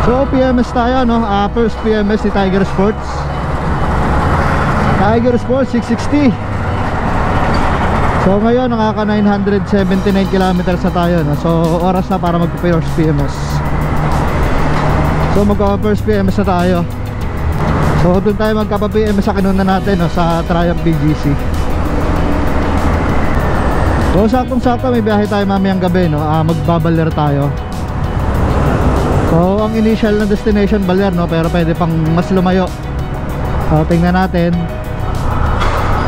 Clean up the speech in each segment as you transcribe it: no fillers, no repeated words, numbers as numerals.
So PMS tayo, no? First PMS ni Tiger Sports. Tiger Sports 660. So ngayon nakaka 979 kilometers na tayo, no? So oras na para magpa-first PMS. So magpa-first PMS na tayo. So doon tayo magkapa-PMS sa kinuna natin, no? Sa Triumph BGC. So saktong-sakto may biyahe tayo mamayang gabi, no? Magbabaler tayo. So ang initial na destination Baler, no? Pero pwede pang mas lumayo. So tingnan natin.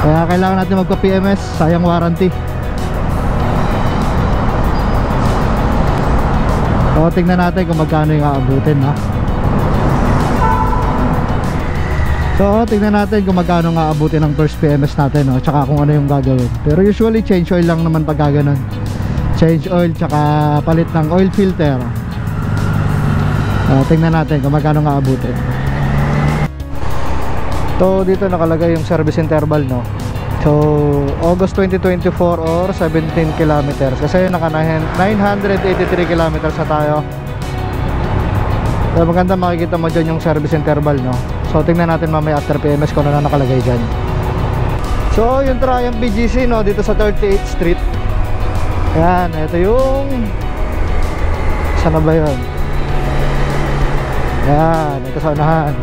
Kaya kailangan natin magpa-PMS, sayang warranty. So tingnan natin kung magkano yung aabutin, ha? So tingnan natin kung magkano nga aabutin ng first PMS natin, no? Tsaka kung ano yung gagawin. Pero usually change oil lang naman pag gaganon. Change oil tsaka palit ng oil filter. Tingnan natin kung magkano nga aabutin. So dito nakalagay yung service interval, no? So August 2024 or 17 kilometers. Kasi naka 983 kilometers na tayo. So maganda makikita mo dyan yung service interval, no? So tingnan natin mamaya after PMS kung ano na nakalagay dyan. So yung Triumph BGC, no? Dito sa 38th Street. Ayan, ito yung sana ba yun? Ayan, ito sa unahan.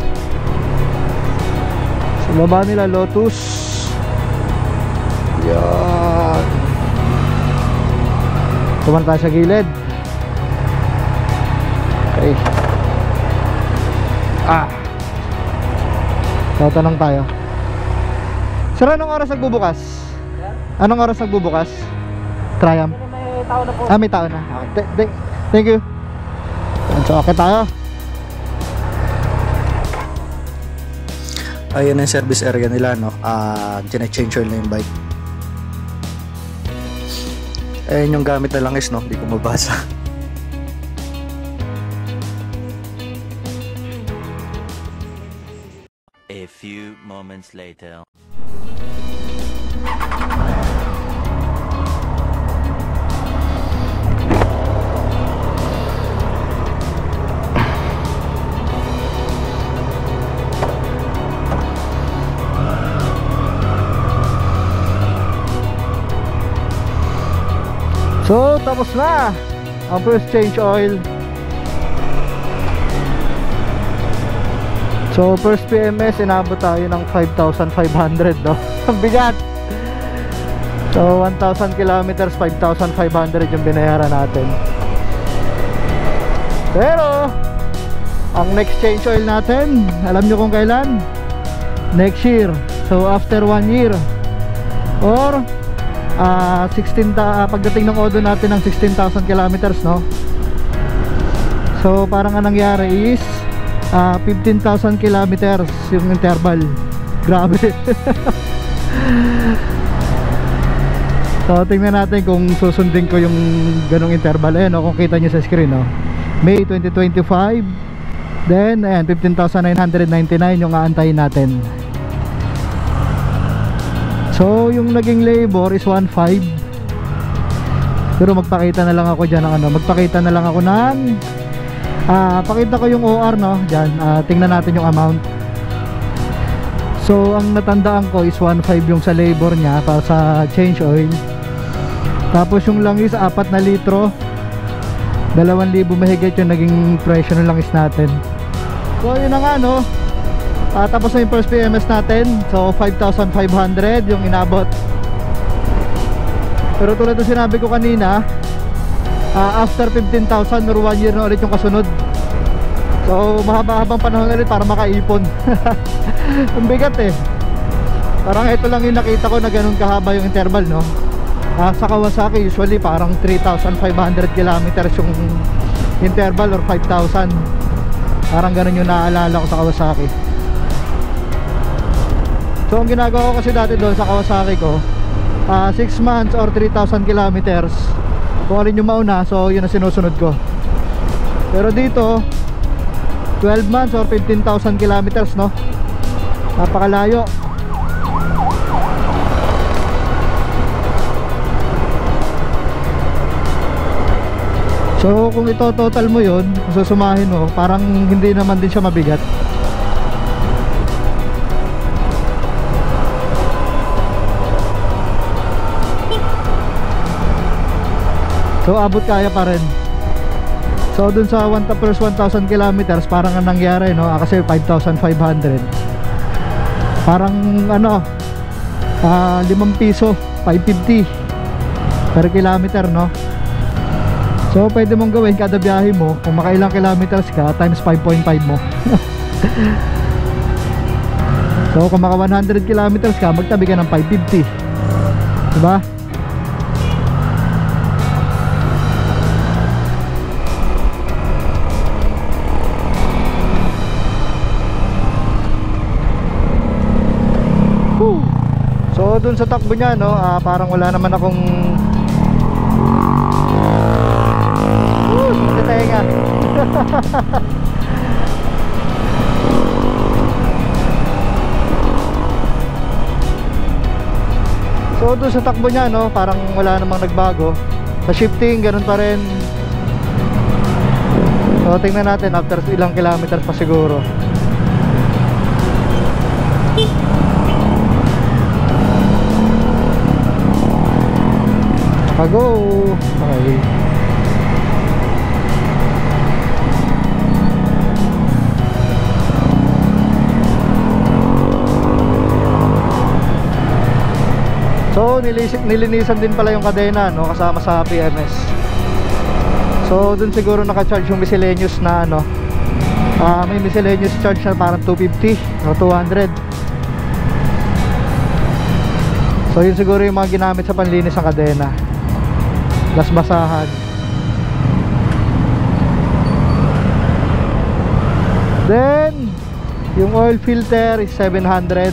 Baba nila Lotus. Yan. Tuman tayo sa gilid. Okay. Tatanong tayo. Sir, anong oras nagbubukas? Anong oras nagbubukas? Triumph? May tao na po. May tao na. Okay. Thank you. So okay tayo. Ayun ang service area nila, no? Change oil na yung bike. Ayun yung gamit na langis, no? Hindi ko mabasa. A few moments later. So tapos na ang first change oil. So first PMS inabot tayo ng 5,500, no? Ang bigat. So 1,000 kilometers, 5,500 yung binayaran natin. Pero ang next change oil natin, alam nyo kung kailan? Next year. So after 1 year or 16 pagdating ng odo natin ng 16,000 kilometers, no? So parang ang nangyari is 15,000 kilometers yung interval. Grabe. So tingnan natin kung susundin ko yung ganong interval. Ayan, no? Kung kita nyo sa screen, no? May 2025. Then ayan, 15,999 yung aantayin natin. So yung naging labor is 1.5. Pero magpakita na lang ako dyan ng ano, magpakita na lang ako ng pakita ko yung OR, no? Dyan, tingnan natin yung amount. So ang natandaan ko is 1.5 yung sa labor niya para sa change oil. Tapos yung langis 4 na litro, 2,000 mahigit yung naging presyo ng langis natin. So yun na nga, no? Tapos na yung first PMS natin. So 5,500 yung inabot. Pero tulad ng sinabi ko kanina, after 15,000 or 1 year na ulit yung kasunod. So mahaba-habang panahon ulit para makaipon. Ang bigat eh. Parang ito lang yung nakita ko na ganun kahaba yung interval, no? Sa Kawasaki usually parang 3,500 kilometers yung interval or 5,000. Parang ganun yung naaalala ko sa Kawasaki. So ang ginagawa ko kasi dati doon sa Kawasaki ko, 6 months or 3,000 kilometers. Kung alin yung mauna, so yun ang sinusunod ko. Pero dito 12 months or 15,000 kilometers, no? Napakalayo. So kung ito total mo yun, susumahin mo, parang hindi naman din siya mabigat. So abot kaya pa rin. So dun sa first 1,000 kilometers parang ang nangyari, no? Kasi 5,500. Parang ano, 5 piso, 550 per kilometer, no? So pwede mong gawin kada biyahe mo, kung makailang kilometers ka, times 5.5 mo. So kung maka 100 kilometers ka, magtabi ka ng 550, diba? So dun sa takbo niya, no, parang wala naman akong tenga. So dun sa takbo niya, no, parang wala namang nagbago. Sa shifting ganun pa rin. So tingnan natin after ilang kilometers pa siguro. Go. Okay. So nilinisan din pala yung kadena, no, kasama sa PMS. So dun siguro naka-charge yung miscellaneous na ano, may miscellaneous charge na parang 250 o 200. So yun siguro yung mga ginamit sa panlinis ng kadena, plus basahan. Then yung oil filter is 700.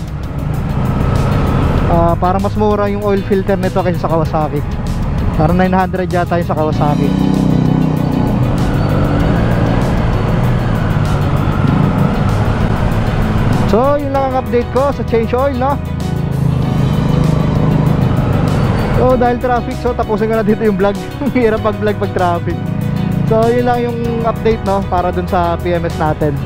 Parang mas mura yung oil filter nito kaysa sa Kawasaki. Parang 900 yata yung sa Kawasaki. So yun lang ang update ko sa change oil, no? So dahil traffic, so tapusin ko na dito yung vlog. Hirap pag vlog pag traffic. So yun lang yung update, no, para dun sa PMS natin.